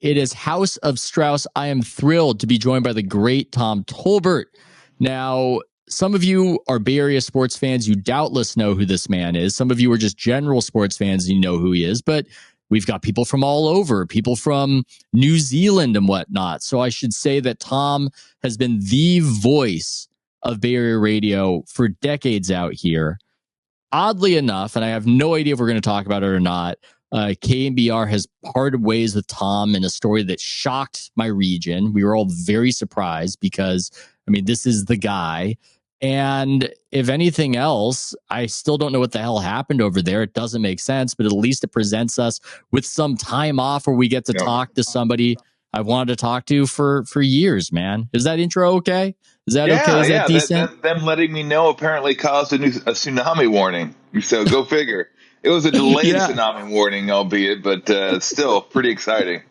It is House of Strauss. I am thrilled to be joined by the great Tom Tolbert. Now, some of you are Bay Area sports fans. You doubtless know who this man is. Some of you are just general sports fans. You know who he is. But we've got people from all over, people from New Zealand and whatnot. So I should say that Tom has been the voice of Bay Area radio for decades out here. Oddly enough, and I have no idea if we're going to talk about it or not, KNBR has parted ways with Tom in a story that shocked my region. We were all very surprised because, I mean, this is the guy. And if anything else, I still don't know what the hell happened over there. It doesn't make sense, but at least it presents us with some time off where we get to talk to somebody I've wanted to talk to for years, man. Is that intro okay? Is that okay? Is that decent? Them letting me know apparently caused a tsunami warning. So go figure. It was a delayed tsunami warning, albeit, but still pretty exciting.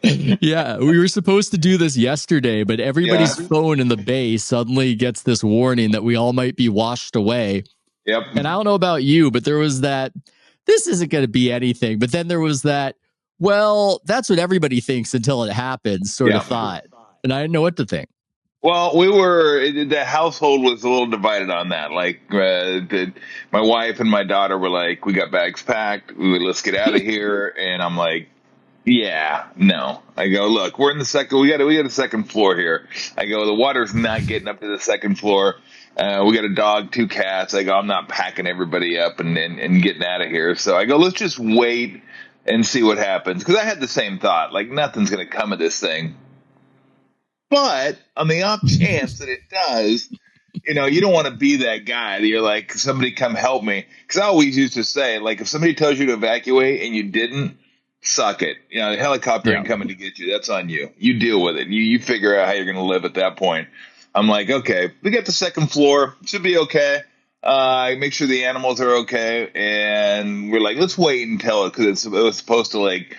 Yeah, we were supposed to do this yesterday, but everybody's phone in the Bay suddenly gets this warning that we all might be washed away. Yep. And I don't know about you, but there was that, this isn't going to be anything. But then there was that, well, that's what everybody thinks until it happens sort of thought. And I didn't know what to think. Well, the household was a little divided on that. Like, my wife and my daughter were like, we got bags packed. Let's get out of here. And I'm like, yeah, no. I go, look, we're in the second, we got a second floor here. I go, the water's not getting up to the second floor. We got a dog, 2 cats. I go, I'm not packing everybody up and getting out of here. So I go, let's just wait and see what happens. Cause I had the same thought, like nothing's going to come of this thing. But on the off chance that it does, you know, you don't want to be that guy that you're like, somebody come help me. Because I always used to say, like, if somebody tells you to evacuate and you didn't, suck it. You know, the helicopter ain't coming to get you. That's on you. You deal with it. You figure out how you're going to live at that point. I'm like, okay, we got the second floor. Should be okay. Make sure the animals are okay. And we're like, let's wait until it, because it was supposed to, like,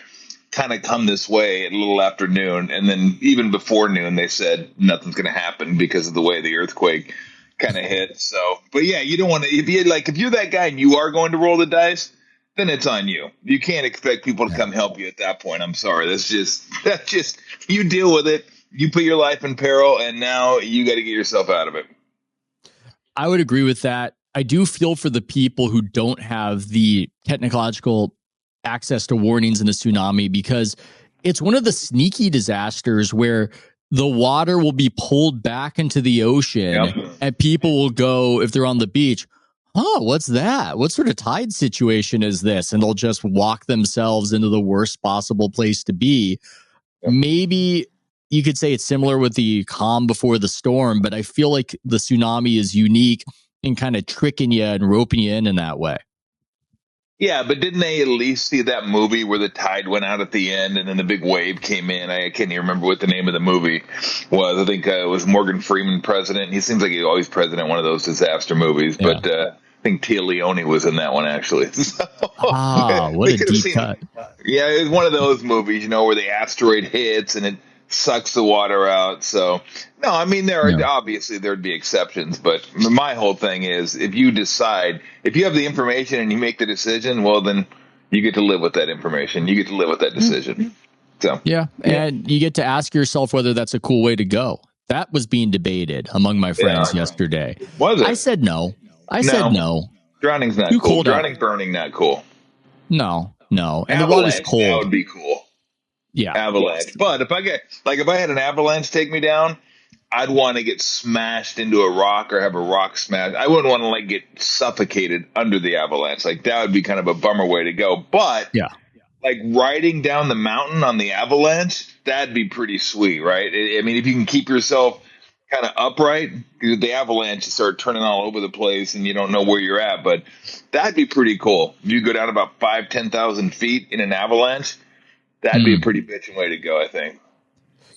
kind of come this way at a little after noon, and then even before noon they said nothing's going to happen because of the way the earthquake kind of hit. So, but yeah, you don't want to, if you're that guy and you are going to roll the dice, then it's on you. You can't expect people to come help you at that point. I'm sorry. That's just you deal with it. You put your life in peril, and now you got to get yourself out of it. I would agree with that. I do feel for the people who don't have the technological access to warnings in a tsunami, because it's one of the sneaky disasters where the water will be pulled back into the ocean and people will go, if they're on the beach, what's that? What sort of tide situation is this? And they'll just walk themselves into the worst possible place to be. Maybe you could say it's similar with the calm before the storm, but I feel like the tsunami is unique in kind of tricking you and roping you in that way. Yeah, but didn't they at least see that movie where the tide went out at the end and then the big wave came in? I can't even remember what the name of the movie was. I think it was Morgan Freeman president. He seems like he's always president in one of those disaster movies. Yeah. But I think Tia Leone was in that one, actually. So, what a deep cut. Yeah, it was one of those movies, you know, where the asteroid hits and it sucks the water out. So, no, I mean, obviously there'd be exceptions, but my whole thing is if you have the information and you make the decision, well, then you get to live with that information. You get to live with that decision. So, and you get to ask yourself whether that's a cool way to go. That was being debated among my friends yesterday. Was it? I said no. Said no. Drowning's not cool. Drowning, burning, not cool. No. And avalanche, the water's cold. That would be cool. Yeah. Avalanche. But if I had an avalanche take me down, I'd want to get smashed into a rock or have a rock smash. I wouldn't want to get suffocated under the avalanche. Like that would be kind of a bummer way to go. But riding down the mountain on the avalanche, that'd be pretty sweet, right? I mean, if you can keep yourself kind of upright, the avalanche start turning all over the place and you don't know where you're at. But that'd be pretty cool. If you go down about 5,000-10,000 feet in an avalanche, that'd be a pretty bitchin' way to go, I think.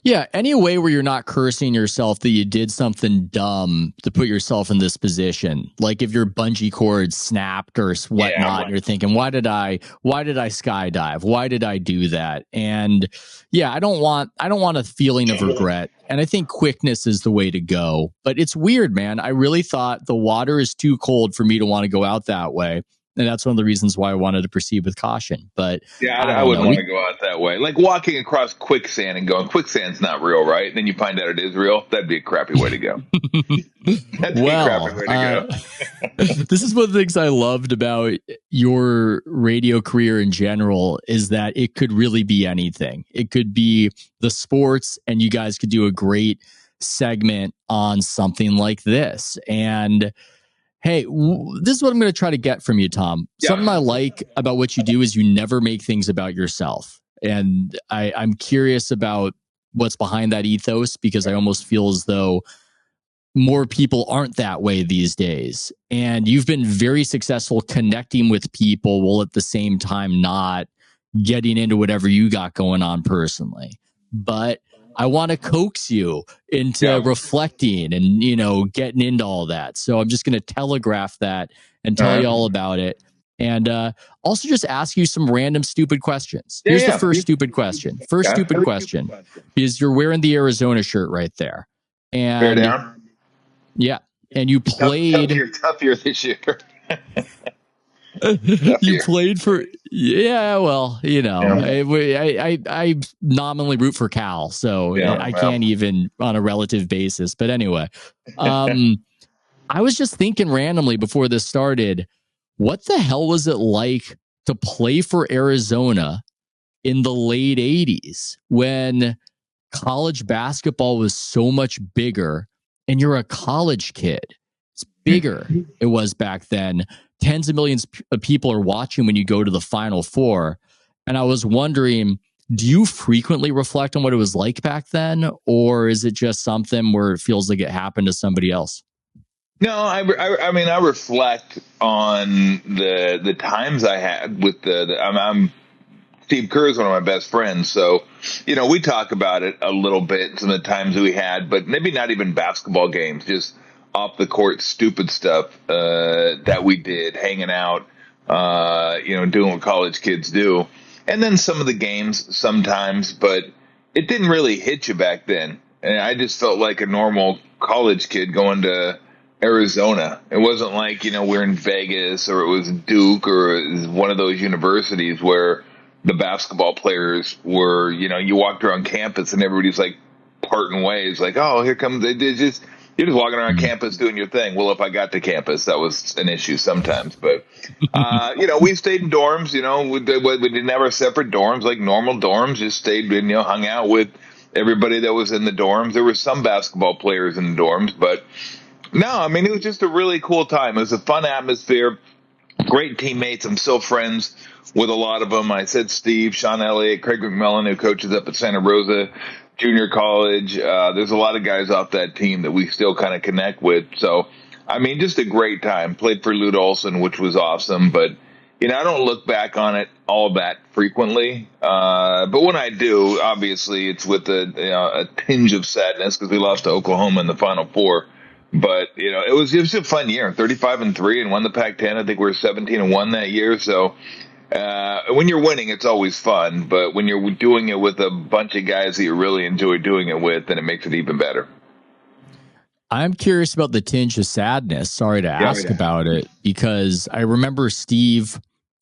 Yeah, any way where you're not cursing yourself that you did something dumb to put yourself in this position. Like if your bungee cord snapped or whatnot, you're thinking, why did I skydive? Why did I do that? And I don't want a feeling of regret. And I think quickness is the way to go. But it's weird, man. I really thought the water is too cold for me to want to go out that way. And that's one of the reasons why I wanted to proceed with caution. But Yeah, I I don't wouldn't know. want to go out that way. Like walking across quicksand and going, quicksand's not real, right? And then you find out it is real. That'd be a crappy way to go. That'd be a crappy Well, way to go. this is one of the things I loved about your radio career in general is that it could really be anything. It could be the sports, and you guys could do a great segment on something like this. And hey, this is what I'm going to try to get from you, Tom. Yeah. Something I like about what you do is you never make things about yourself. And I'm curious about what's behind that ethos, because I almost feel as though more people aren't that way these days. And you've been very successful connecting with people while at the same time not getting into whatever you got going on personally. But I want to coax you into reflecting and, getting into all that. So I'm just going to telegraph that and tell you all about it. And also just ask you some random stupid questions. Here's the first stupid question. Stupid question. Because you're wearing the Arizona shirt right there. And Bear down. Yeah. And you played tough year this year. You played for, well, I nominally root for Cal, so I can't even on a relative basis. But anyway, I was just thinking randomly before this started, what the hell was it like to play for Arizona in the late 80s when college basketball was so much bigger and you're a college kid? It's bigger. It was back then. Tens of millions of people are watching when you go to the Final Four. And I was wondering, do you frequently reflect on what it was like back then? Or is it just something where it feels like it happened to somebody else? No, I mean, I reflect on the times I had with I'm Steve Kerr is one of my best friends. So, we talk about it a little bit, some of the times we had, but maybe not even basketball games, just off the court, stupid stuff that we did, hanging out, doing what college kids do. And then some of the games sometimes, but it didn't really hit you back then. And I just felt like a normal college kid going to Arizona. It wasn't like, we're in Vegas or it was Duke or it was one of those universities where the basketball players were, you walked around campus and everybody's like parting ways, like, oh, here comes you're just walking around campus doing your thing. Well, if I got to campus, that was an issue sometimes. But, we stayed in dorms, we didn't have our separate dorms, like normal dorms, just stayed and, hung out with everybody that was in the dorms. There were some basketball players in the dorms, but no, I mean, it was just a really cool time. It was a fun atmosphere, great teammates. I'm still friends with a lot of them. I said Steve, Sean Elliott, Craig McMillan, who coaches up at Santa Rosa Junior College. There's a lot of guys off that team that we still kind of connect with. So, I mean, just a great time. Played for Lute Olson, which was awesome. But, I don't look back on it all that frequently. But when I do, obviously, it's with a tinge of sadness because we lost to Oklahoma in the Final Four. But, it was a fun year, 35-3 and won the Pac-10. I think we were 17-1 that year. So, when you're winning, it's always fun. But when you're doing it with a bunch of guys that you really enjoy doing it with, then it makes it even better. I'm curious about the tinge of sadness. Sorry to ask about it, because I remember Steve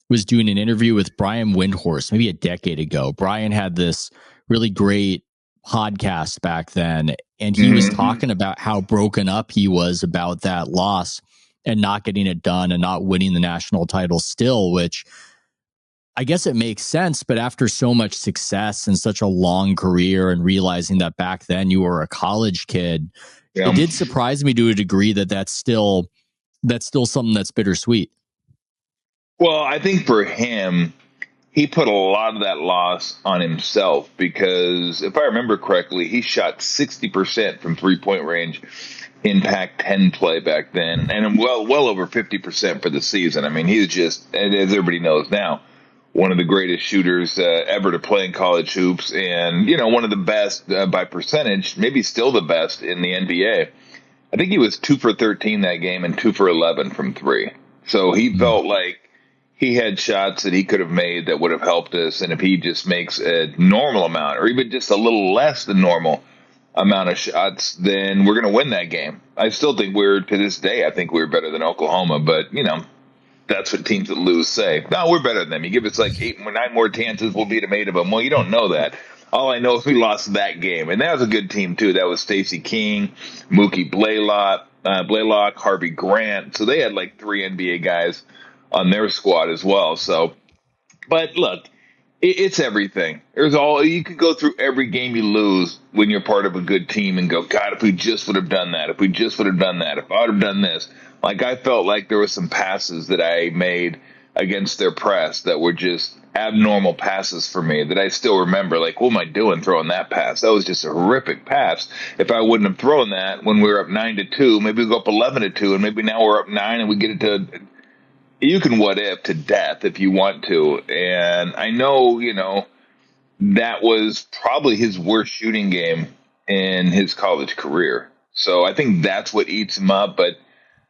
was doing an interview with Brian Windhorst maybe a decade ago. Brian had this really great podcast back then, and he was talking about how broken up he was about that loss and not getting it done and not winning the national title still, which I guess it makes sense. But after so much success and such a long career and realizing that back then you were a college kid, it did surprise me to a degree that that's still something that's bittersweet. Well, I think for him, he put a lot of that loss on himself because if I remember correctly, he shot 60% from 3-point range in Pac-10 play back then, and well over 50% for the season. I mean, he was just, as everybody knows now, one of the greatest shooters ever to play in college hoops, and one of the best by percentage, maybe still the best in the NBA. I think he was 2 for 13 that game and 2 for 11 from three. So he felt like he had shots that he could have made that would have helped us. And if he just makes a normal amount or even just a little less than normal amount of shots, then we're going to win that game. I still think to this day, I think we're better than Oklahoma. But, that's what teams that lose say. No, we're better than them. You give us like 8 or 9 more chances, we'll beat them 8 of them. Well, you don't know that. All I know is we lost that game, and that was a good team too. That was Stacey King, Mookie Blaylock, Harvey Grant. So they had like 3 NBA guys on their squad as well. So, but look, it's everything. You could go through every game you lose when you're part of a good team and go, God, if we just would have done that, if we just would have done that, if I would have done this. Like, I felt like there were some passes that I made against their press that were just abnormal passes for me that I still remember. Like, what am I doing throwing that pass? That was just a horrific pass. If I wouldn't have thrown that when we were up 9-2, maybe we go up 11-2, and maybe now we're up 9 and we get it to. You can what if to death if you want to. And I know, that was probably his worst shooting game in his college career. So I think that's what eats him up, but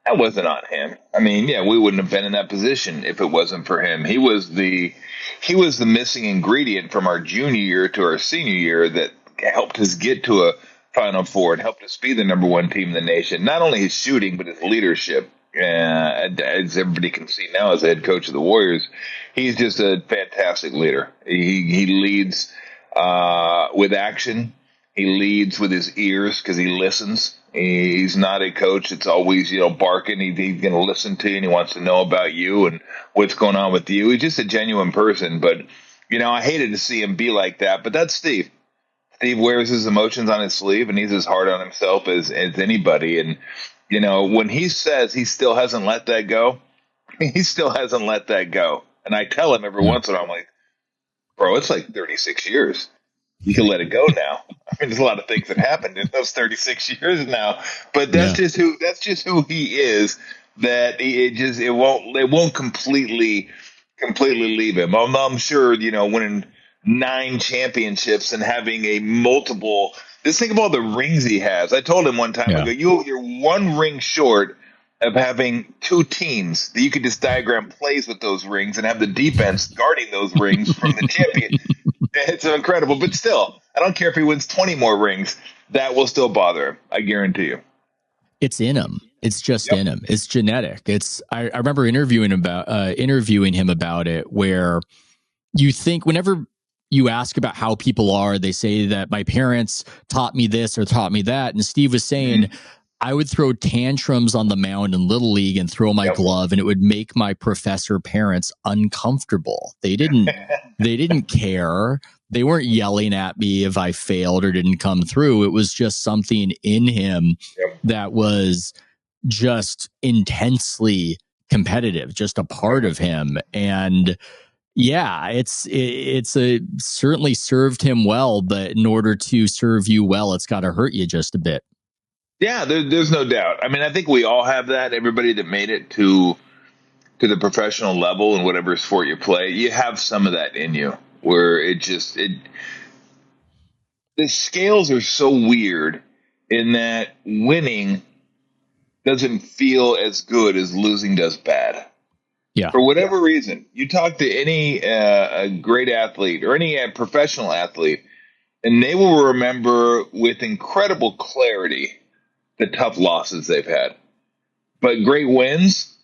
that wasn't on him. I mean, yeah, we wouldn't have been in that position if it wasn't for him. He was the missing ingredient from our junior year to our senior year that helped us get to a Final Four and helped us be the number 1 team in the nation. Not only his shooting, but his leadership. As everybody can see now as the head coach of the Warriors, he's just a fantastic leader. He leads with action. He leads with his ears because he listens. He's not a coach that's always, barking. He's going to listen to you and he wants to know about you and what's going on with you. He's just a genuine person. But, I hated to see him be like that. But that's Steve. Steve wears his emotions on his sleeve and he's as hard on himself as anybody. And, when he says he still hasn't let that go, he still hasn't let that go. And I tell him every once in a while, I'm like, bro, it's like 36 years. You can let it go now. I mean, there's a lot of things that happened in those 36 years now, but that's just who he is. That it won't completely leave him. I'm sure, winning 9 championships and having a multiple. Just think of all the rings he has. I told him one time ago, you're 1 ring short of having 2 teams that you could just diagram plays with those rings and have the defense guarding those rings from the champion. It's incredible, but still, I don't care if he wins 20 more rings. That will still bother him. I guarantee you. It's in him. It's just in him. It's genetic. I remember interviewing him about it, where you think whenever you ask about how people are, they say that my parents taught me this or taught me that. And Steve was saying, I would throw tantrums on the mound in Little League and throw my glove, and it would make my professor parents uncomfortable. They didn't care. They weren't yelling at me if I failed or didn't come through. It was just something in him that was just intensely competitive, just a part of him. And yeah, it's certainly served him well, but in order to serve you well, it's got to hurt you just a bit. Yeah, there's no doubt. I mean, I think we all have that. Everybody that made it to the professional level in whatever sport you play, you have some of that in you where the scales are so weird in that winning doesn't feel as good as losing does bad. Yeah. For whatever reason, you talk to any great athlete or any professional athlete, and they will remember with incredible clarity the tough losses they've had. But great wins,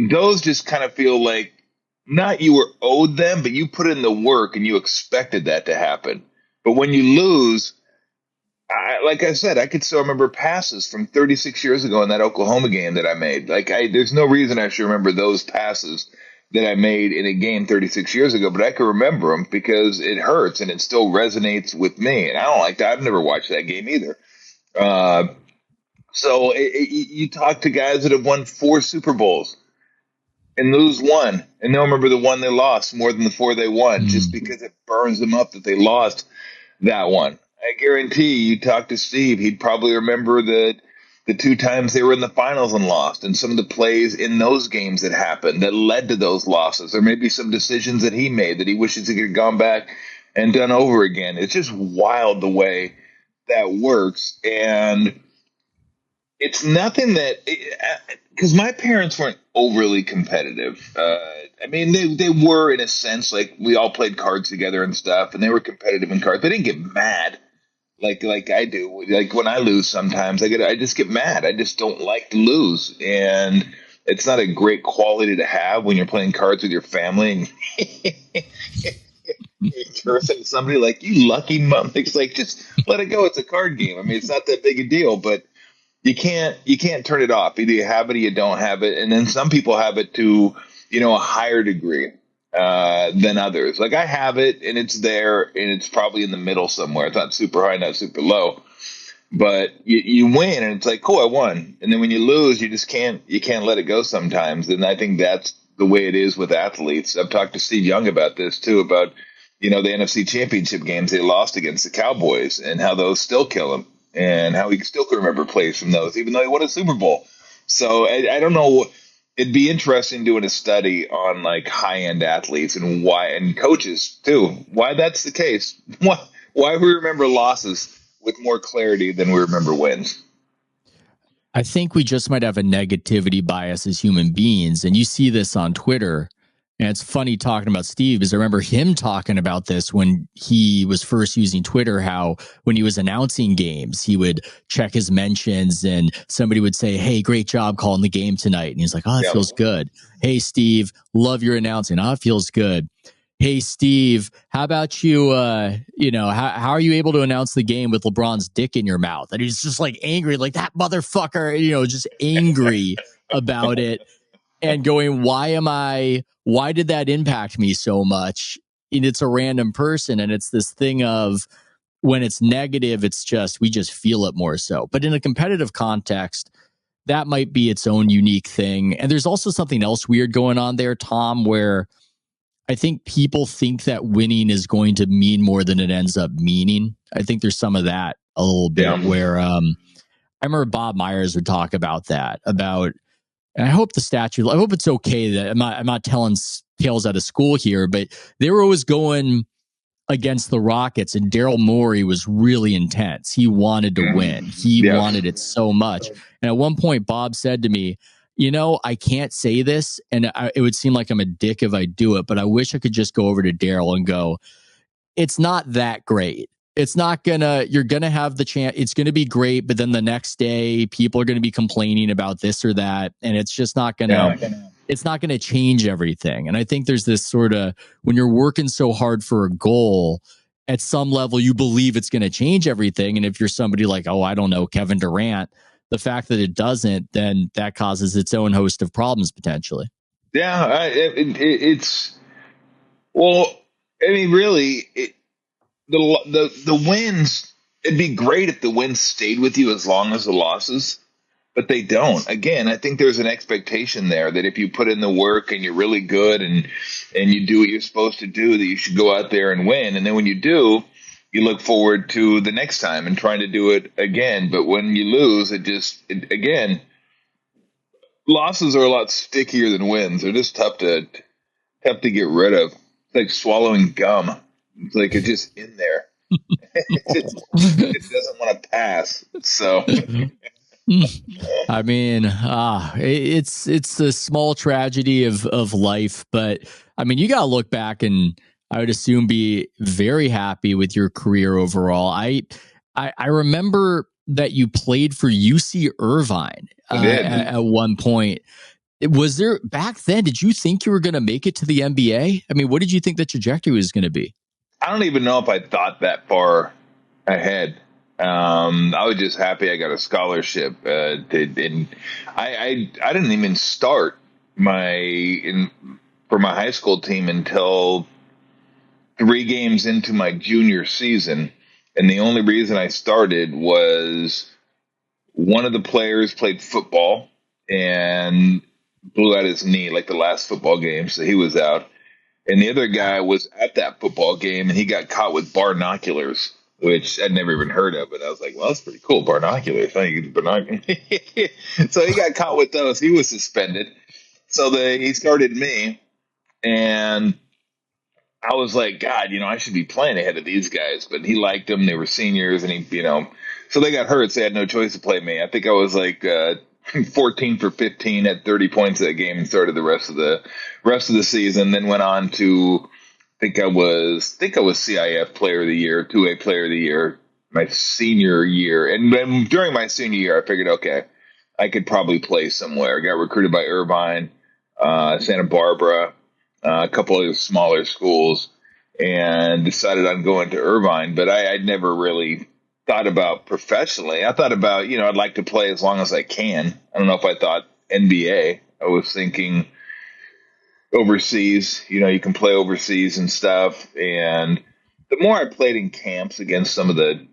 those just kind of feel like not you were owed them, but you put in the work and you expected that to happen. But when you lose, like I said, I could still remember passes from 36 years ago in that Oklahoma game that I made. There's no reason I should remember those passes that I made in a game 36 years ago, but I can remember them because it hurts and it still resonates with me. And I don't like that. I've never watched that game either. So you talk to guys that have won 4 Super Bowls and lose 1, and they'll remember the 1 they lost more than the 4 they won, just because it burns them up that they lost that one. I guarantee you talk to Steve, he'd probably remember the 2 times they were in the finals and lost, and some of the plays in those games that happened that led to those losses, or maybe some decisions that he made that he wishes he could have gone back and done over again. It's just wild the way that works, and it's nothing that because my parents weren't overly competitive. I mean, they were in a sense, like we all played cards together and stuff, and they were competitive in cards. They didn't get mad like I do. Like when I lose, sometimes I just get mad. I just don't like to lose, and it's not a great quality to have when you're playing cards with your family and you're cursing somebody like, you lucky mum. It's like, just let it go. It's a card game. I mean, it's not that big a deal, but you can't turn it off. Either you have it or you don't have it. And then some people have it to, a higher degree than others. Like I have it and it's there and it's probably in the middle somewhere. It's not super high, not super low. But you win and it's like, cool, I won. And then when you lose, you can't let it go sometimes. And I think that's the way it is with athletes. I've talked to Steve Young about this too, about, the NFC championship games they lost against the Cowboys and how those still kill him and how he still can remember plays from those, even though he won a Super Bowl. So I don't know. It'd be interesting doing a study on like high end athletes and why, and coaches too, why that's the case. Why we remember losses with more clarity than we remember wins. I think we just might have a negativity bias as human beings. And you see this on Twitter. And it's funny talking about Steve, because I remember him talking about this when he was first using Twitter, how when he was announcing games, he would check his mentions and somebody would say, hey, great job calling the game tonight. And he's like, oh, that feels good. Hey, Steve, love your announcing. Oh, it feels good. Hey, Steve, how about you, how are you able to announce the game with LeBron's dick in your mouth? And he's just like angry, like that motherfucker, just angry about it. And going, why did that impact me so much? And it's a random person. And it's this thing of when it's negative, we just feel it more so. But in a competitive context, that might be its own unique thing. And there's also something else weird going on there, Tom, where I think people think that winning is going to mean more than it ends up meaning. I think there's some of that a little bit where I remember Bob Myers would talk about that, and I hope I hope it's okay that I'm not telling tales out of school here, but they were always going against the Rockets, and Daryl Morey was really intense. He wanted to win. He wanted it so much. And at one point, Bob said to me, I can't say this, and it would seem like I'm a dick if I do it, but I wish I could just go over to Daryl and go, it's not that great. It's not you're gonna have the chance. It's gonna be great, but then the next day, people are gonna be complaining about this or that, and it's just not it's not gonna change everything. And I think there's this sort of, when you're working so hard for a goal, at some level, you believe it's gonna change everything. And if you're somebody like, oh, I don't know, Kevin Durant, the fact that it doesn't, then that causes its own host of problems potentially. Yeah, really. The wins, it'd be great if the wins stayed with you as long as the losses, but they don't. Again, I think there's an expectation there that if you put in the work and you're really good and you do what you're supposed to do, that you should go out there and win. And then when you do, you look forward to the next time and trying to do it again. But when you lose, again, losses are a lot stickier than wins. They're just tough to get rid of. It's like swallowing gum. It's like it's just in there. It doesn't want to pass. So, I mean, it's a small tragedy of life, but I mean, you got to look back and I would assume be very happy with your career overall. I remember that you played for UC Irvine at one point. Was there back then? Did you think you were going to make it to the NBA? I mean, what did you think the trajectory was going to be? I don't even know if I thought that far ahead. I was just happy I got a scholarship. And I didn't even start for my high school team until 3 games into my junior season. And the only reason I started was one of the players played football and blew out his knee like the last football game, so he was out. And the other guy was at that football game, and he got caught with barnoculars, which I'd never even heard of. But I was like, well, that's pretty cool, barnoculars. So he got caught with those. He was suspended. So he started me, and I was like, God, I should be playing ahead of these guys. But he liked them. They were seniors, and so they got hurt, so they had no choice to play me. I think I was like 14 for 15 at 30 points that game and started the rest of the season. Then went on to I was CIF Player of the Year, 2A Player of the Year my senior year. And then during my senior year, I figured, okay, I could probably play somewhere. I got recruited by Irvine, Santa Barbara, a couple of smaller schools, and decided on going to Irvine. But I'd never really thought about professionally. I thought about, I'd like to play as long as I can. I don't know if I thought NBA. I was thinking overseas, you can play overseas and stuff. And the more I played in camps against some of the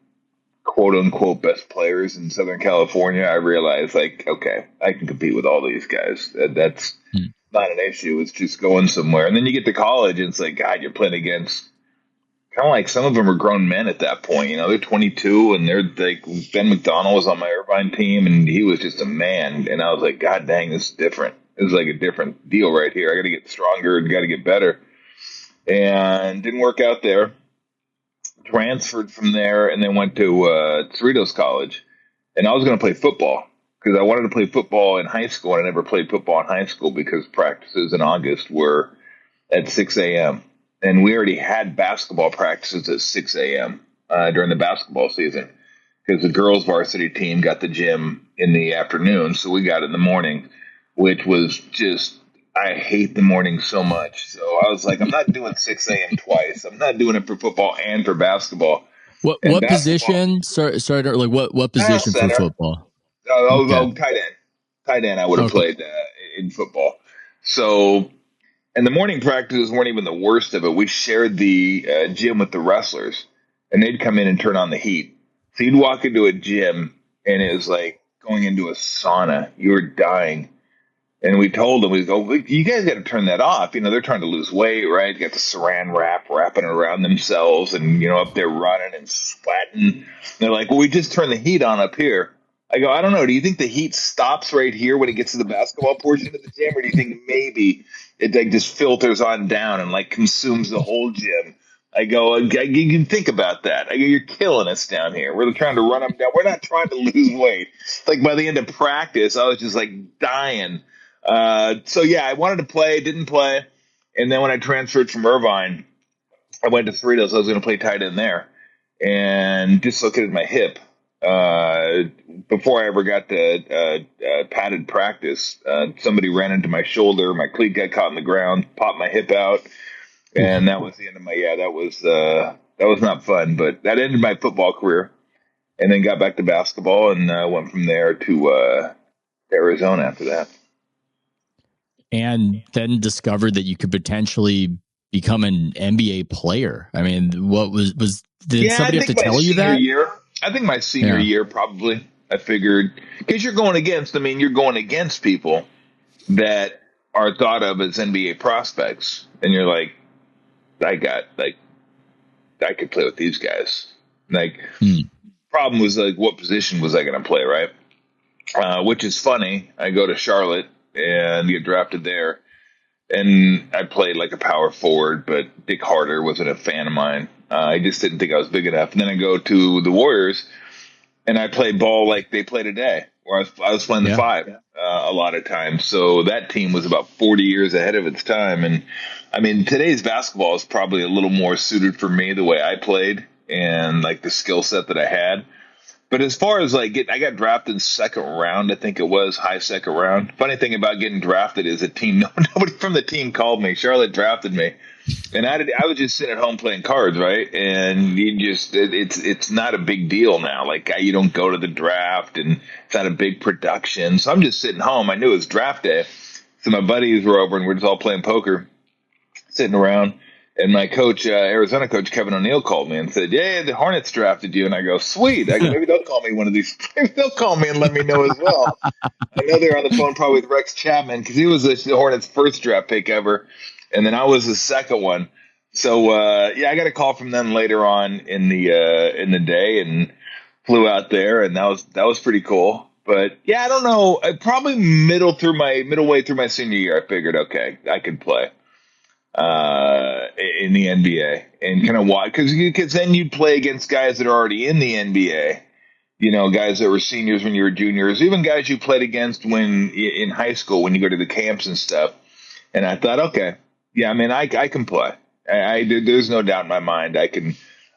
quote unquote best players in Southern California, I realized like, okay, I can compete with all these guys. That's not an issue. It's just going somewhere. And then you get to college and it's like, God, you're playing against kind of like some of them are grown men at that point. They're 22 and they're like, Ben McDonald was on my Irvine team and he was just a man. And I was like, God dang, this is different. This is like a different deal right here. I got to get stronger and got to get better. And didn't work out there. Transferred from there and then went to Cerritos College. And I was going to play football because I wanted to play football in high school. And I never played football in high school because practices in August were at 6 a.m. And we already had basketball practices at 6 a.m. During the basketball season because the girls' varsity team got the gym in the afternoon. So we got it in the morning, which was just, I hate the morning so much. So I was like, I'm not doing 6 a.m. twice. I'm not doing it for football and for basketball. What position? Sorry, like what position for football? I was tight end. Tight end. I would have played in football. So, and the morning practices weren't even the worst of it. We shared the gym with the wrestlers, and they'd come in and turn on the heat. So you'd walk into a gym, and it was like going into a sauna. You were dying. And we told them, we go, you guys got to turn that off. They're trying to lose weight, right? You got the saran wrap wrapping around themselves and, up there running and sweating. And they're like, well, we just turn the heat on up here. I go, I don't know. Do you think the heat stops right here when it gets to the basketball portion of the gym? Or do you think maybe it like just filters on down and like consumes the whole gym? I go, you can think about that. I go, you're killing us down here. We're trying to run them down. We're not trying to lose weight. Like by the end of practice, I was just like dying. So yeah, I wanted to play, didn't play. And then when I transferred from Irvine, I went to Cerritos. I was going to play tight end there and dislocated my hip. Before I ever got to padded practice, somebody ran into my shoulder. My cleat got caught in the ground, popped my hip out. And that was the end of that was not fun, but that ended my football career and then got back to basketball and went from there to Arizona after that. And then discovered that you could potentially become an NBA player. I mean, did somebody have to tell you that? I think my senior year, probably. I figured, because you're going against people that are thought of as NBA prospects. And you're like, I could play with these guys. Problem was like, what position was I going to play, right? Which is funny. I go to Charlotte and get drafted there. And I played like a power forward, but Dick Harder wasn't a fan of mine. I just didn't think I was big enough. And then I go to the Warriors, and I play ball like they play today, where I was playing the five a lot of times. So that team was about 40 years ahead of its time. And, I mean, today's basketball is probably a little more suited for me the way I played and, like, the skill set that I had. But as far as I got drafted second round, I think it was high second round. Funny thing about getting drafted is nobody from the team called me. Charlotte drafted me, and I was just sitting at home playing cards, right? And it's not a big deal now. Like you don't go to the draft, and it's not a big production. So I'm just sitting home. I knew it was draft day, so my buddies were over, and we're just all playing poker, sitting around. And my coach, Arizona coach Kevin O'Neal, called me and said, "Yeah, the Hornets drafted you." And I go, "Sweet. Maybe they'll call me one of these. Maybe they'll call me and let me know as well." I know they're on the phone probably with Rex Chapman because he was the Hornets' first draft pick ever, and then I was the second one. So I got a call from them later on in the day and flew out there, and that was pretty cool. But yeah, I don't know. Probably midway through my senior year, I figured, okay, I could play in the NBA and kind of why, because then you'd play against guys that are already in the NBA, guys that were seniors when you were juniors, even guys you played against when in high school, when you go to the camps and stuff. And I thought, okay, yeah, I mean, I can play. There's no doubt in my mind. I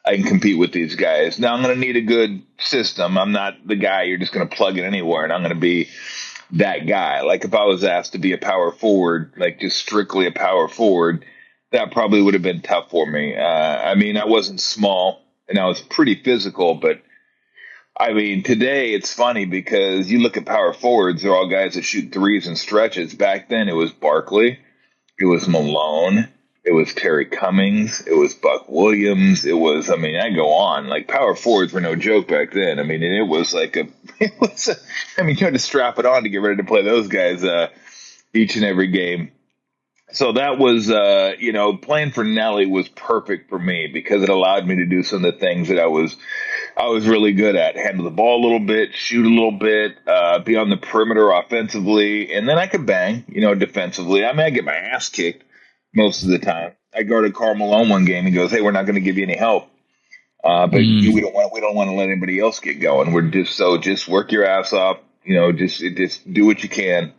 I can compete with these guys. Now I'm going to need a good system. I'm not the guy you're just going to plug in anywhere, and I'm going to be that guy. Like if I was asked to be a power forward, like just strictly a power forward, that probably would have been tough for me. I mean, I wasn't small and I was pretty physical, but I mean, today it's funny because you look at power forwards, they're all guys that shoot threes and stretches. Back then it was Barkley, it was Malone, it was Terry Cummings, it was Buck Williams, it was, I mean, I go on. Like power forwards were no joke back then. I mean, it was like I mean, you had to strap it on to get ready to play those guys each and every game. So that was, playing for Nelly was perfect for me because it allowed me to do some of the things that I was really good at. Handle the ball a little bit, shoot a little bit, be on the perimeter offensively, and then I could bang, defensively. I mean, I get my ass kicked most of the time. I guarded Karl Malone one game. He goes, "Hey, we're not going to give you any help, but we don't want to let anybody else get going. We're just work your ass off, just do what you can."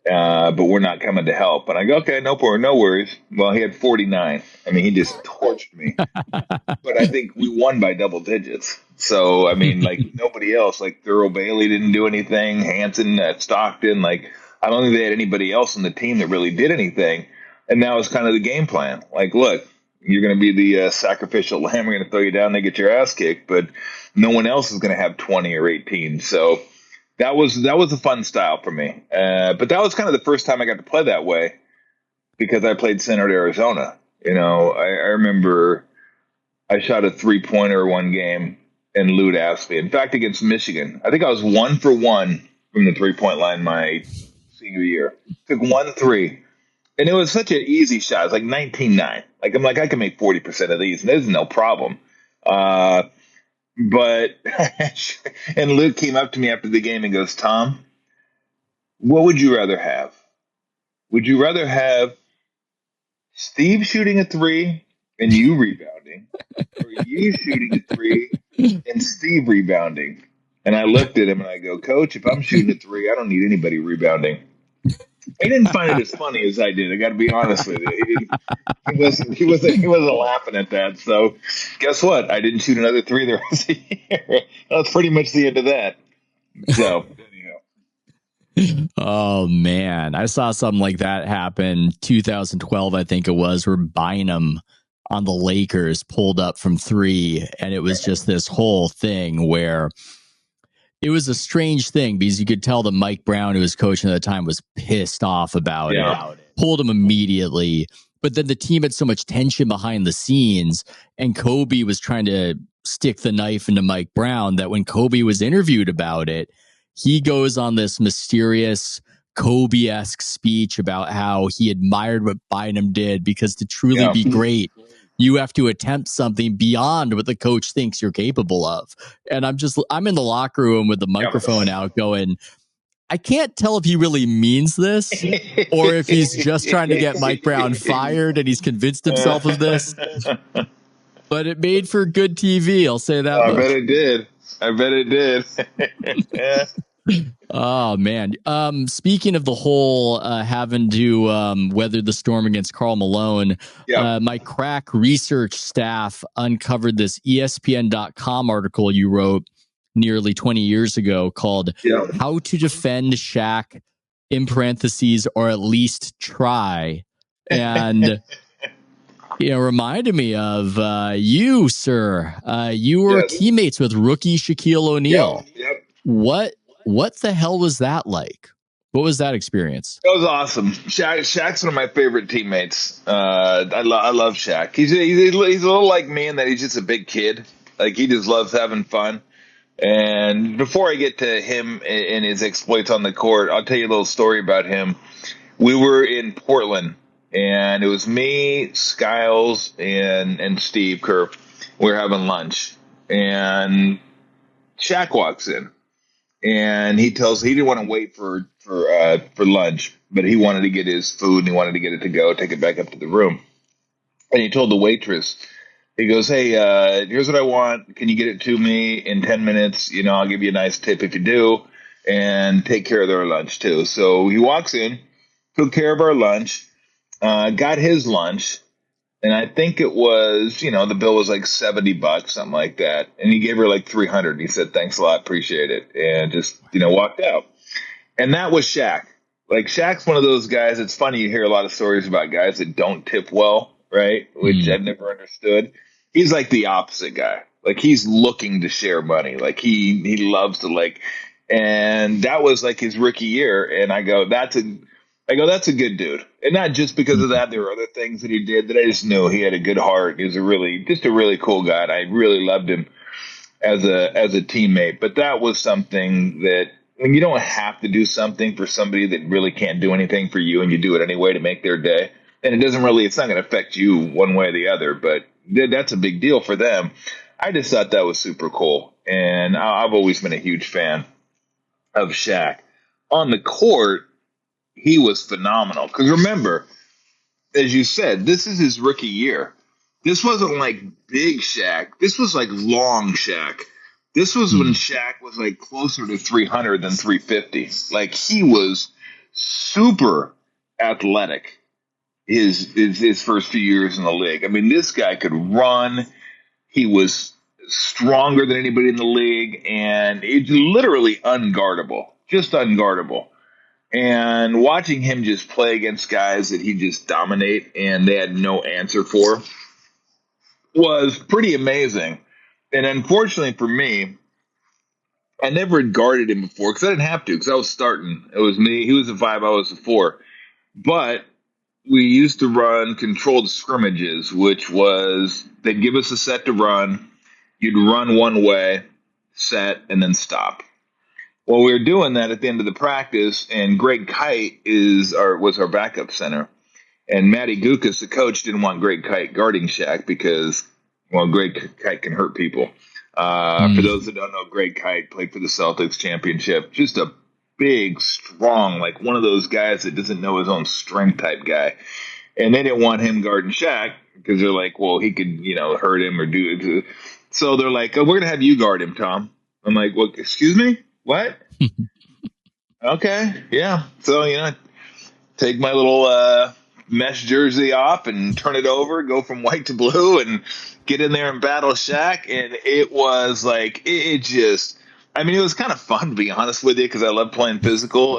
But we're not coming to help. And I go, okay, no worries. Well, he had 49. I mean, he just torched me. But I think we won by double digits. So, I mean, like nobody else, like Thurl Bailey didn't do anything. Hanson at Stockton, like I don't think they had anybody else on the team that really did anything. And that was kind of the game plan. Like, look, you're going to be the sacrificial lamb. We're going to throw you down and get your ass kicked, but no one else is going to have 20 or 18. So that was a fun style for me. But that was kind of the first time I got to play that way because I played center at Arizona. I remember I shot a 3-pointer one game and Lute asked me. In fact, against Michigan, I think I was 1 for 1 from the 3-point line my senior year. Took 1 3. And it was such an easy shot. It was like 19-9. Like, I'm like, I can make 40% of these, and there's no problem. But and Luke came up to me after the game and goes, "Tom, what would you rather have? Would you rather have Steve shooting a 3 and you rebounding, or you shooting a 3 and Steve rebounding?" And I looked at him and I go, "Coach, if I'm shooting a 3, I don't need anybody rebounding." He didn't find it as funny as I did. I got to be honest with you. He wasn't laughing at that. So guess what? I didn't shoot another 3 the rest of the year. That's pretty much the end of that. So anyhow. Oh man, I saw something like that happen 2012, I think it was, where Bynum on the Lakers pulled up from 3, and it was just this whole thing where it was a strange thing because you could tell that Mike Brown, who was coaching at the time, was pissed off about it, pulled him immediately. But then the team had so much tension behind the scenes, and Kobe was trying to stick the knife into Mike Brown, that when Kobe was interviewed about it, he goes on this mysterious Kobe-esque speech about how he admired what Bynum did because to truly be great, you have to attempt something beyond what the coach thinks you're capable of. And I'm in the locker room with the microphone out going, I can't tell if he really means this or if he's just trying to get Mike Brown fired and he's convinced himself of this. But it made for good TV, I'll say that much. I bet it did. Oh man. Speaking of the whole having to weather the storm against Karl Malone, my crack research staff uncovered this ESPN.com article you wrote nearly 20 years ago called How to Defend Shaq, in parentheses, or at least try. And reminded me of you, sir. You were teammates with rookie Shaquille O'Neal. What the hell was that like? What was that experience? That was awesome. Shaq's one of my favorite teammates. I love Shaq. He's a little like me in that he's just a big kid. Like he just loves having fun. And before I get to him and his exploits on the court, I'll tell you a little story about him. We were in Portland, and it was me, Skiles, and Steve Kerr. We were having lunch, and Shaq walks in. And he didn't want to wait for lunch, but he wanted to get his food and he wanted to get it to go, take it back up to the room. And he told the waitress, he goes, "Hey, here's what I want. Can you get it to me in 10 minutes? I'll give you a nice tip if you do, and take care of their lunch too." So he walks in, took care of our lunch, got his lunch, And I think it was, the bill was like $70, something like that. And he gave her like 300. He said, "Thanks a lot, appreciate it," and just, walked out. And that was Shaq. Like Shaq's one of those guys. It's funny, you hear a lot of stories about guys that don't tip well, right? Which I've never understood. He's like the opposite guy. Like he's looking to share money. Like he loves to and that was like his rookie year. And I go, that's a good dude. And not just because of that, there were other things that he did that I just knew he had a good heart. He was a really cool guy. And I really loved him as a teammate. But that was something that, when you don't have to do something for somebody that really can't do anything for you, and you do it anyway to make their day, and it's not going to affect you one way or the other, but that's a big deal for them. I just thought that was super cool. And I've always been a huge fan of Shaq. On the court, he was phenomenal. Because remember, as you said, this is his rookie year. This wasn't like big Shaq. This was like long Shaq. This was when Shaq was like closer to 300 than 350. Like he was super athletic his first few years in the league. I mean, this guy could run. He was stronger than anybody in the league, and it's literally unguardable, just unguardable. And watching him just play against guys that he just dominate and they had no answer for was pretty amazing. And unfortunately for me, I never had guarded him before because I didn't have to, because I was starting. It was me. He was a 5, I was a 4. But we used to run controlled scrimmages, which was they'd give us a set to run. You'd run one way, set, and then stop. Well, we were doing that at the end of the practice, and Greg Kite was our backup center. And Matty Gukas, the coach, didn't want Greg Kite guarding Shaq because, well, Greg Kite can hurt people. For those that don't know, Greg Kite played for the Celtics championship. Just a big, strong, like one of those guys that doesn't know his own strength type guy. And they didn't want him guarding Shaq because they're like, well, he could, hurt him or do it. So they're like, oh, we're going to have you guard him, Tom. I'm like, well, excuse me? What? Okay. Yeah. So, take my little mesh jersey off and turn it over, go from white to blue and get in there and battle Shaq. And it was like, it was kind of fun, to be honest with you, because I love playing physical.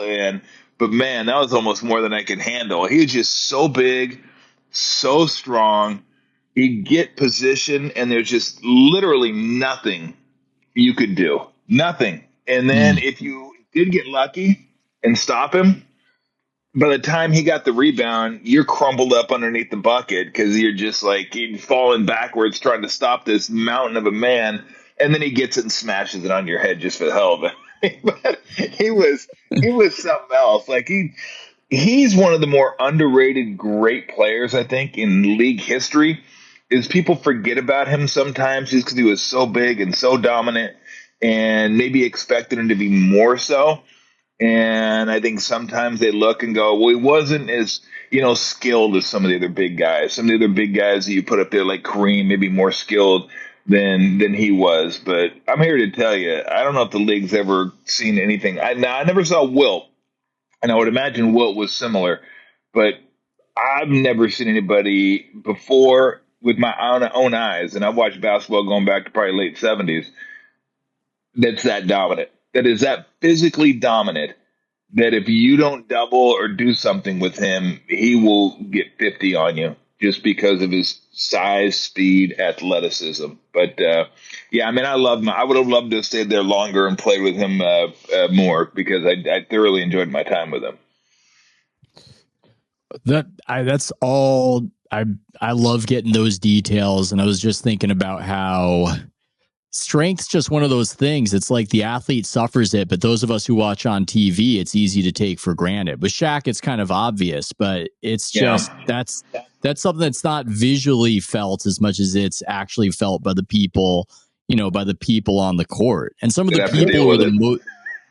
But man, that was almost more than I could handle. He was just so big, so strong. He'd get position and there's just literally nothing you could do. Nothing. And then if you did get lucky and stop him, by the time he got the rebound, you're crumpled up underneath the bucket because you're just like you're falling backwards trying to stop this mountain of a man, and then he gets it and smashes it on your head just for the hell of it. But he was something else. Like he's one of the more underrated great players, I think, in league history. Is people forget about him sometimes just because he was so big and so dominant, and maybe expected him to be more so. And I think sometimes they look and go, well, he wasn't as, skilled as some of the other big guys. Some of the other big guys that you put up there like Kareem, maybe more skilled than he was. But I'm here to tell you, I don't know if the league's ever seen anything. I never saw Wilt, and I would imagine Wilt was similar. But I've never seen anybody before with my own eyes, and I've watched basketball going back to probably late 70s, that's that dominant. That is that physically dominant, that if you don't double or do something with him, he will get 50 on you just because of his size, speed, athleticism. But, I love him. I would have loved to have stayed there longer and played with him more because I thoroughly enjoyed my time with him. That's all. I love getting those details. And I was just thinking about how strength's just one of those things. It's like the athlete suffers it, but those of us who watch on TV, it's easy to take for granted. With Shaq, it's kind of obvious, but it's just that's something that's not visually felt as much as it's actually felt by the people, by the people on the court. And some of the people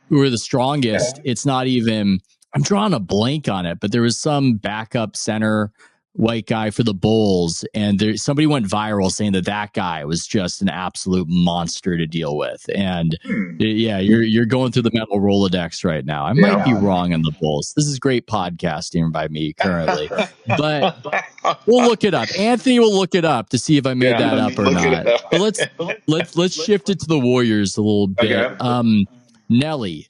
who are the strongest, it's not even. I'm drawing a blank on it, but there was some backup center white guy for the Bulls, and somebody went viral saying that guy was just an absolute monster to deal with. And yeah, you're going through the mental Rolodex right now. I might be wrong on the Bulls. This is great podcasting by me currently, but we'll look it up. Anthony will look it up to see if I made that up or not. But let's shift it to the Warriors a little bit. Okay. Nelly,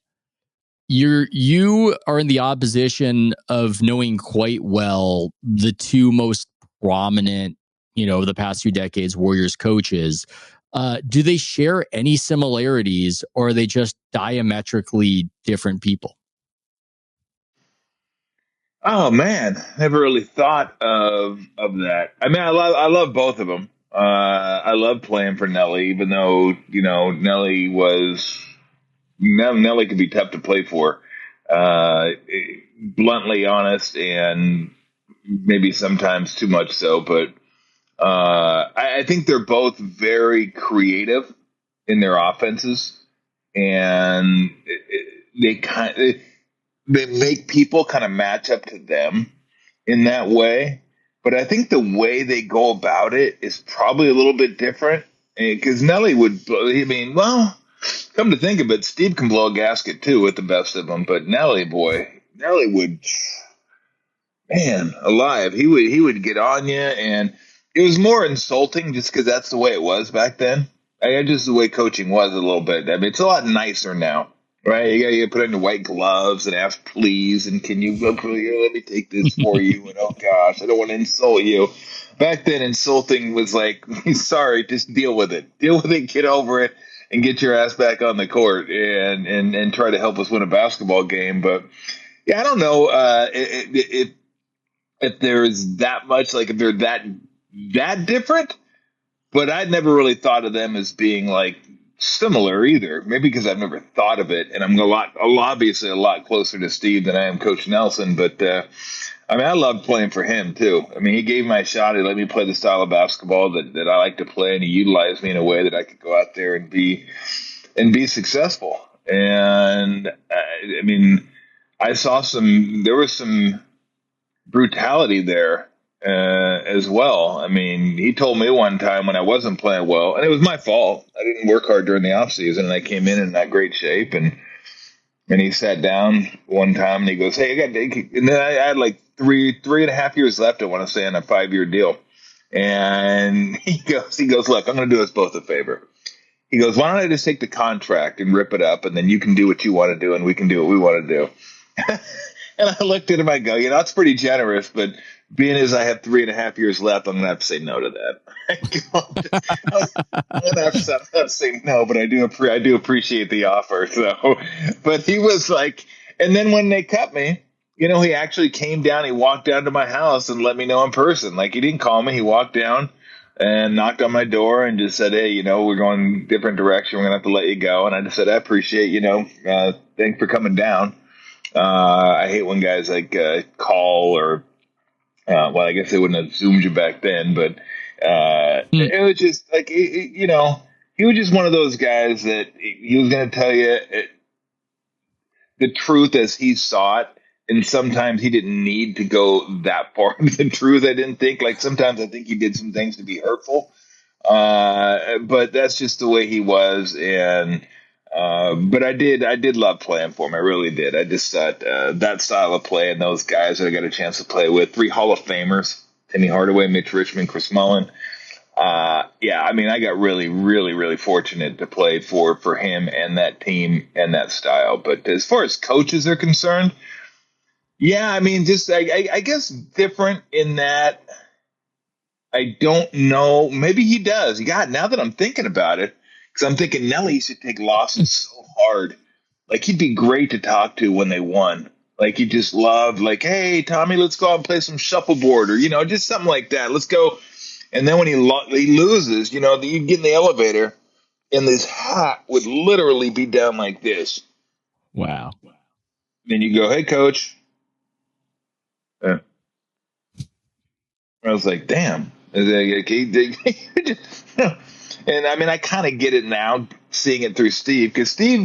you are in the opposition of knowing quite well the two most prominent, the past few decades Warriors coaches. Do they share any similarities, or are they just diametrically different people? Oh man, never really thought of that. I mean, I love both of them. I love playing for Nelly, even though Nelly could be tough to play for. Bluntly honest, and maybe sometimes too much so. But I think they're both very creative in their offenses, and they make people kind of match up to them in that way. But I think the way they go about it is probably a little bit different. Because Nelly come to think of it, Steve can blow a gasket too with the best of them. But Nelly would, man, alive. He would get on you, and it was more insulting just because that's the way it was back then. Just the way coaching was a little bit. I mean, it's a lot nicer now. Right, you got to put on your white gloves and ask, please, and can you let me take this for you? And oh gosh, I don't want to insult you. Back then, insulting was like, sorry, just deal with it, get over it, and get your ass back on the court and try to help us win a basketball game. But yeah, I don't know if there's that much, like if they're that different. But I'd never really thought of them as being like similar either. Maybe because I've never thought of it, and I'm obviously a lot closer to Steve than I am Coach Nelson. But I loved playing for him too. I mean, he gave my shot. He let me play the style of basketball that I like to play, and he utilized me in a way that I could go out there and be successful. And I saw there was some brutality there as well. I mean, he told me one time when I wasn't playing well, and it was my fault. I didn't work hard during the off season, and I came in not great shape. And he sat down one time and he goes, "Hey, and then I had like 3.5 years left, I want to say, on a 5-year deal." And he goes, "Look, I'm going to do us both a favor." He goes, "Why don't I just take the contract and rip it up, and then you can do what you want to do, and we can do what we want to do." And I looked at him, I go, that's pretty generous, but being as I have 3.5 years left, I'm going to have to say no to that. I'm going to have to say no, but I do appreciate the offer. So, but he was like, and then when they cut me, he actually came down, he walked down to my house and let me know in person. Like, he didn't call me. He walked down and knocked on my door and just said, "Hey, we're going a different direction. We're going to have to let you go." And I just said, "I appreciate, thanks for coming down." I hate when guys like call or, I guess they wouldn't have Zoomed you back then, but it was just like, he was just one of those guys that he was going to tell you the truth as he saw it. And sometimes he didn't need to go that far into the truth. I didn't think, like, sometimes I think he did some things to be hurtful. But that's just the way he was. And, but I did love playing for him. I really did. I just thought that style of play and those guys that I got a chance to play with, 3 Hall of Famers, Timmy Hardaway, Mitch Richmond, Chris Mullin. I got really, really, really fortunate to play for him and that team and that style. But as far as coaches are concerned, yeah, I guess different in that I don't know. Maybe he does. God, now that I'm thinking about it, because I'm thinking Nelly should take losses so hard. Like, he'd be great to talk to when they won. Like, he just loved, like, "Hey, Tommy, let's go out and play some shuffleboard," or, just something like that. Let's go. And then when he loses, you get in the elevator, and this hat would literally be down like this. Wow. Then you go, "Hey, coach." I was like, damn. And I kind of get it now, seeing it through Steve, because Steve,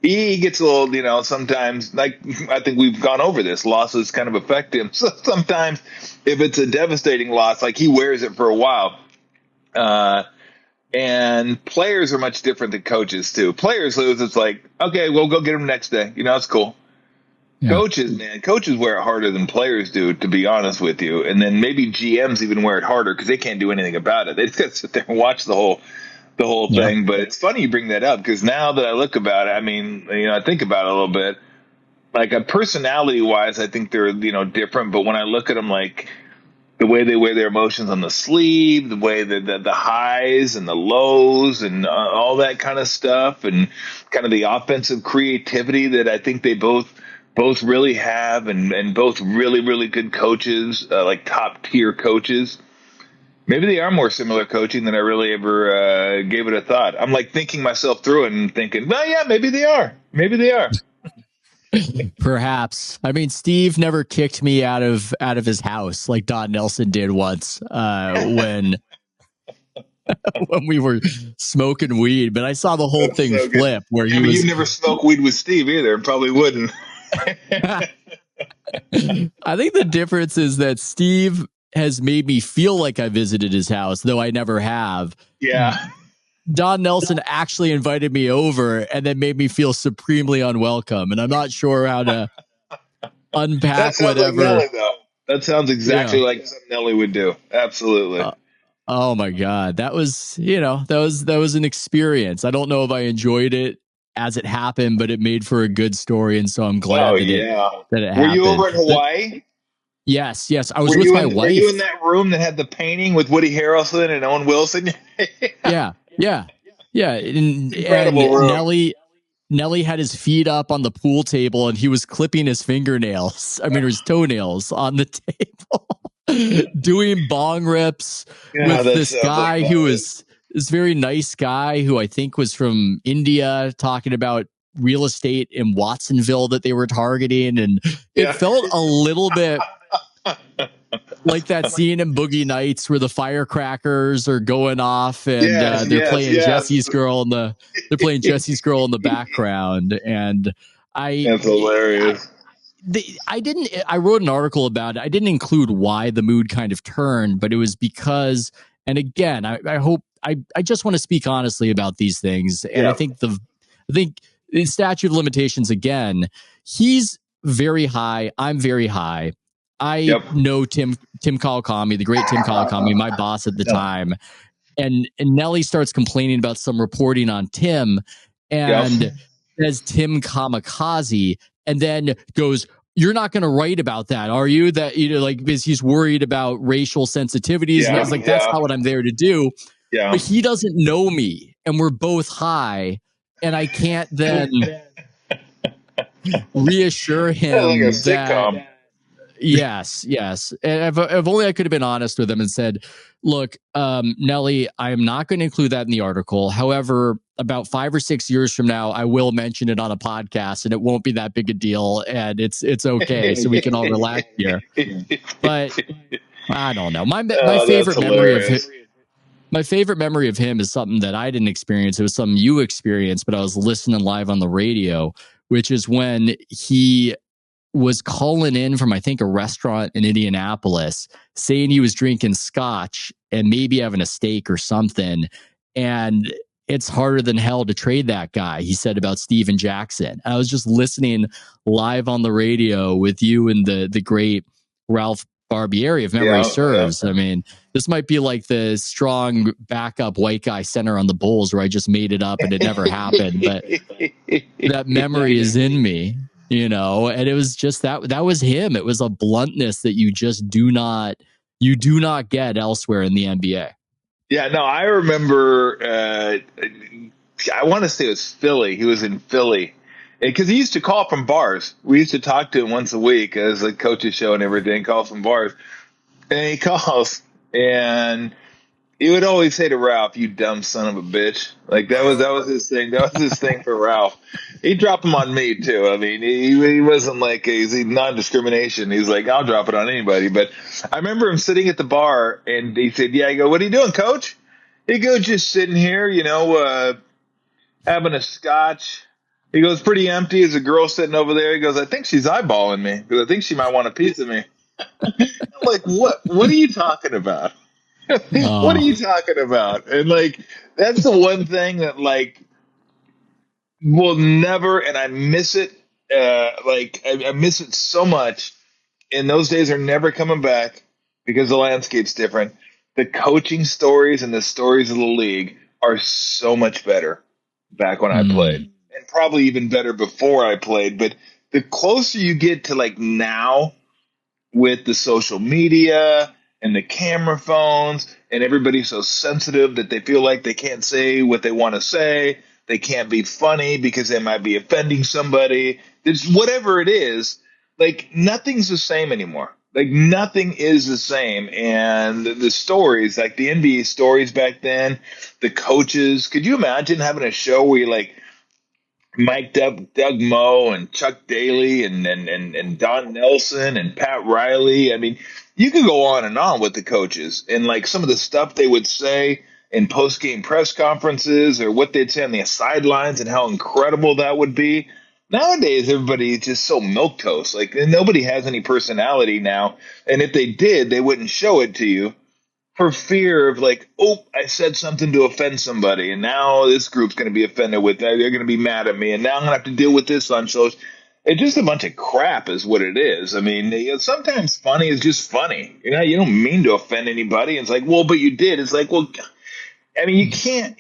he gets a little, sometimes, like, I think we've gone over this, losses kind of affect him. So sometimes if it's a devastating loss, like, he wears it for a while. And players are much different than coaches too. Players lose, it's like, okay, we'll go get them next day. It's cool. Yeah. Coaches wear it harder than players do, to be honest with you. And then maybe GMs even wear it harder because they can't do anything about it. They just got to sit there and watch the whole thing. But it's funny you bring that up, because now that I look about it, I mean, I think about it a little bit. Like, a personality wise, I think they're, different. But when I look at them, like, the way they wear their emotions on the sleeve, the way that the highs and the lows and all that kind of stuff, and kind of the offensive creativity that I think they both really have, and both really, really good coaches, like top tier coaches. Maybe they are more similar coaching than I really ever gave it a thought. I'm like thinking myself through it and thinking, well, yeah, maybe they are. Maybe they are. Perhaps. I mean, Steve never kicked me out of his house like Don Nelson did once when we were smoking weed. But I saw the whole thing flip where he was. You never smoked weed with Steve either, and probably wouldn't. I think the difference is that Steve has made me feel like I visited his house, though I never have. Yeah. Don Nelson actually invited me over and then made me feel supremely unwelcome. And I'm not sure how to unpack whatever. Like Nelly, though. That sounds exactly like something Nelly would do. Absolutely. Oh my God. That was, that was an experience. I don't know if I enjoyed it as it happened, but it made for a good story. And so I'm glad that it happened. Were you over in Hawaii? Yes. I was with my wife. Were you in that room that had the painting with Woody Harrelson and Owen Wilson? Yeah. Incredible room. Nelly had his feet up on the pool table and he was clipping his fingernails. I mean, his toenails on the table, doing bong rips with this guy who was this very nice guy who I think was from India, talking about real estate in Watsonville that they were targeting. And it felt a little bit like that scene in Boogie Nights where the firecrackers are going off and they're playing Jesse's girl in the background. And that's hilarious. I wrote an article about it. I didn't include why the mood kind of turned, but it was because, and again, I just want to speak honestly about these things. And I think the statute of limitations, again, he's very high. I'm very high. I know Tim Kawakami, the great Tim Kawakami, my boss at the time. And Nelly starts complaining about some reporting on Tim and says Tim Kamikaze, and then goes, "You're not going to write about that, are you?" That, because he's worried about racial sensitivities. And I was like, that's not what I'm there to do. Yeah. But he doesn't know me and we're both high. And I can't then reassure him like a sitcom. that. Yes. And if only I could have been honest with him and said, look, Nelly, I am not going to include that in the article. However, about 5 or 6 years from now, I will mention it on a podcast and it won't be that big a deal. And it's okay. So we can all relax here. But I don't know. My favorite memory of his, my favorite memory of him is something that I didn't experience. It was something you experienced, but I was listening live on the radio, which is when he was calling in from, I think, a restaurant in Indianapolis, saying he was drinking scotch and maybe having a steak or something. And it's harder than hell to trade that guy, he said about Steven Jackson. I was just listening live on the radio with you and the great Ralph Barbieri, if memory serves. I mean, this might be like the strong backup white guy center on the Bulls where I just made it up and it never happened. But that memory is in me. And it was just that was him. It was a bluntness that you just do not get elsewhere in the NBA. Yeah, no, I remember, I want to say it was Philly. He was in Philly because he used to call from bars. We used to talk to him once a week as a coach's show and everything, call from bars. And he calls and he would always say to Ralph, "You dumb son of a bitch." Like that was his thing. That was his thing for Ralph. He'd drop him on me too. I mean, he wasn't like he's non-discrimination. He's like, I'll drop it on anybody. But I remember him sitting at the bar and he said, "Yeah." I go, "What are you doing, coach?" He goes, "Just sitting here, having a scotch, He goes, pretty empty. There's a girl sitting over there. He goes, I think she's eyeballing me because I think she might want a piece of me. I'm like, what? What are you talking about? What are you talking about? And like, that's the one thing that like will never, and I miss it. I miss it so much. And those days are never coming back because the landscape's different. The coaching stories and the stories of the league are so much better back when I played, and probably even better before I played. But the closer you get to like now, with the social media and the camera phones, and everybody's so sensitive that they feel like they can't say what they want to say. They can't be funny because they might be offending somebody. It's whatever it is. Like nothing's the same anymore. Like nothing is the same. And the stories, like the NBA stories back then, the coaches. Could you imagine having a show where you like mic'd up Doug Moe and Chuck Daly and Don Nelson and Pat Riley? I mean, you could go on and on with the coaches and like some of the stuff they would say in post game press conferences or what they'd say on the sidelines and how incredible that would be. Nowadays, everybody is just so milquetoast. Like nobody has any personality now, and if they did, they wouldn't show it to you for fear of like, oh, I said something to offend somebody, and now this group's going to be offended with that. They're going to be mad at me, and now I'm going to have to deal with this on shows. It's just a bunch of crap, is what it is. I mean, sometimes funny is just funny. You don't mean to offend anybody. It's like, well, but you did. It's like, well, I mean, you can't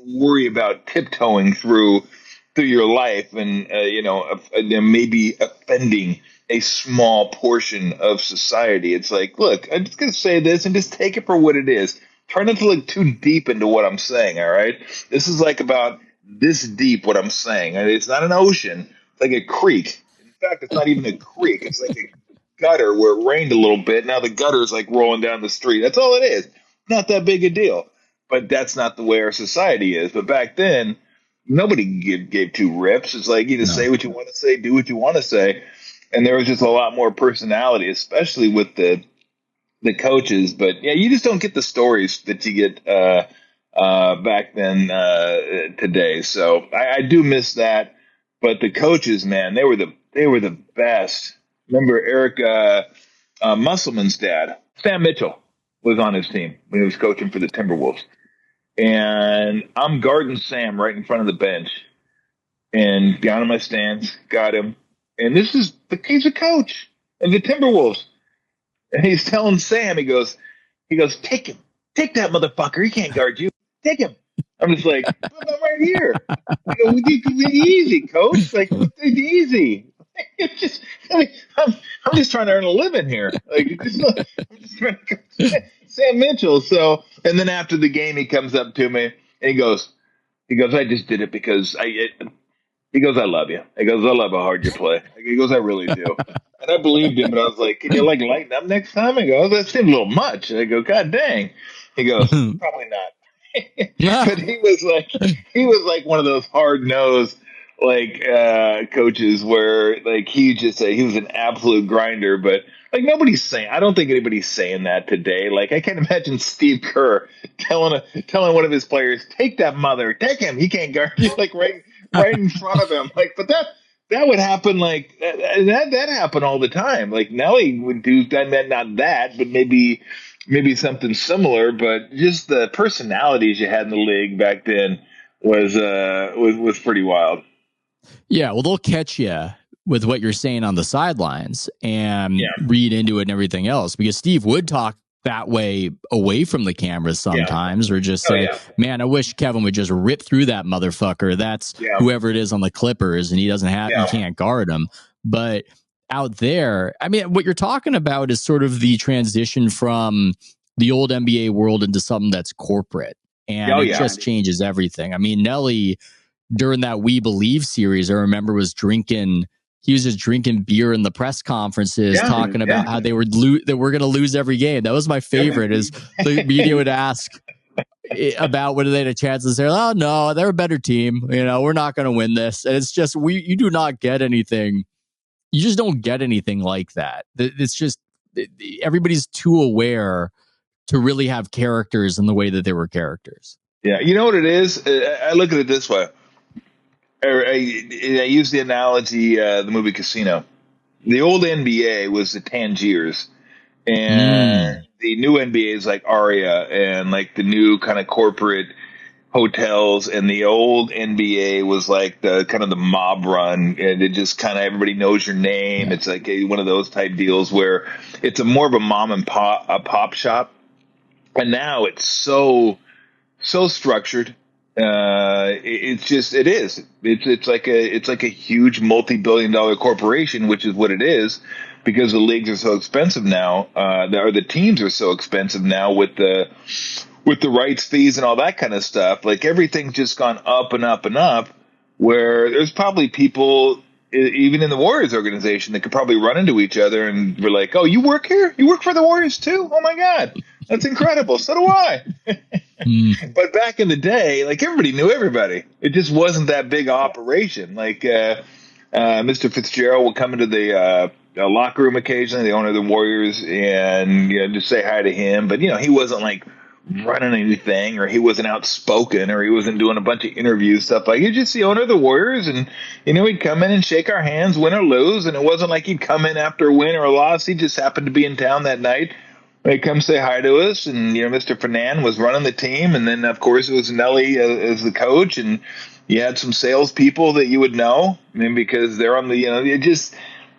worry about tiptoeing through your life and maybe offending a small portion of society. It's like, look, I'm just going to say this and just take it for what it is. Try not to look too deep into what I'm saying, all right? This is like about this deep what I'm saying. It's not an ocean. It's like a creek. In fact, it's not even a creek. It's like a gutter where it rained a little bit. Now the gutter is like rolling down the street. That's all it is. Not that big a deal. But that's not the way our society is. But back then, nobody gave two rips. It's like you just say what you want to say, do what you want to say. And there was just a lot more personality, especially with the coaches. But yeah, you just don't get the stories that you get back then today. So I do miss that. But the coaches, man, they were the best. Remember Eric Musselman's dad, Sam Mitchell, was on his team when he was coaching for the Timberwolves. And I'm guarding Sam right in front of the bench, and down in my stance, got him. And he's a coach of the Timberwolves. And he's telling Sam, he goes, take him. Take that motherfucker. He can't guard you. Take him. I'm just like, I'm right here. Easy, coach. Like, easy. It's just, I'm just trying to earn a living here. Like, I'm just trying to coach Sam Mitchell. So, and then after the game, he comes up to me and he goes, I just did it because he goes, I love you. He goes, I love how hard you play. He goes, I really do. And I believed him, but I was like, can you like lighten up next time? He goes, that seemed a little much. And I go, God dang. He goes, probably not. But he was like one of those hard nosed coaches where like he was an absolute grinder, but like I don't think anybody's saying that today. Like I can't imagine Steve Kerr telling one of his players, take him, he can't guard you, like right in front of him. Like, but that would happen like that happened all the time. Like Nelly would do that, not that, but maybe something similar. But just the personalities you had in the league back then was pretty wild. Yeah, well, they'll catch you with what you're saying on the sidelines and read into it and everything else, because Steve would talk that way away from the cameras sometimes, or just say, man, I wish Kevin would just rip through that motherfucker. That's whoever it is on the Clippers, and he can't guard him. But out there, I mean, what you're talking about is sort of the transition from the old NBA world into something that's corporate, and it just changes everything. I mean, Nelly, during that We Believe series, I remember he was just drinking beer in the press conferences, talking about how they were going to lose every game. That was my favorite. Is the media would ask about whether they had a chance to say, "Oh no, they're a better team. We're not going to win this." And it's just you do not get anything. You just don't get anything like that. It's just everybody's too aware to really have characters in the way that they were characters. Yeah, you know what it is? I look at it this way. I use the analogy, the movie Casino. The old NBA was the Tangiers, and Mm. the new NBA is like Aria and like the new kind of corporate hotels, and the old NBA was like the kind of the mob run, and it just kind of everybody knows your name. Yeah. It's like one of those type deals where it's a more of a mom and pop shop, and now it's so structured. It's just it is. It's like a huge multi-billion-dollar corporation, which is what it is, because the leagues are so expensive now, or the teams are so expensive now with the rights fees and all that kind of stuff. Like everything's just gone up and up and up. Where there's probably people even in the Warriors organization that could probably run into each other and we're like, "Oh, you work here? You work for the Warriors too? Oh my God, that's incredible! So do I." Mm. But back in the day, like everybody knew everybody. It just wasn't that big operation. Like Mr. Fitzgerald would come into the locker room occasionally, the owner of the Warriors, and just say hi to him. But he wasn't like running anything, or he wasn't outspoken, or he wasn't doing a bunch of interviews, stuff like. He's just the owner of the Warriors, and he'd come in and shake our hands, win or lose, and it wasn't like he'd come in after a win or a loss. He just happened to be in town that night. They come say hi to us, and Mr. Fernand was running the team, and then of course it was Nelly as the coach, and you had some salespeople that you would know, I mean, because they're on the it just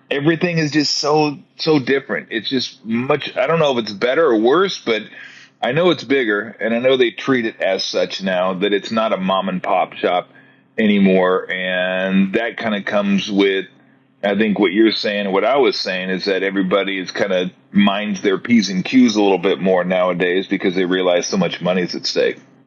everything is just so different. It's just much. I don't know if it's better or worse, but I know it's bigger, and I know they treat it as such now, that it's not a mom and pop shop anymore, and that kind of comes with. I think what you're saying, what I was saying, is that everybody is kind of minds their P's and Q's a little bit more nowadays because they realize so much money is at stake.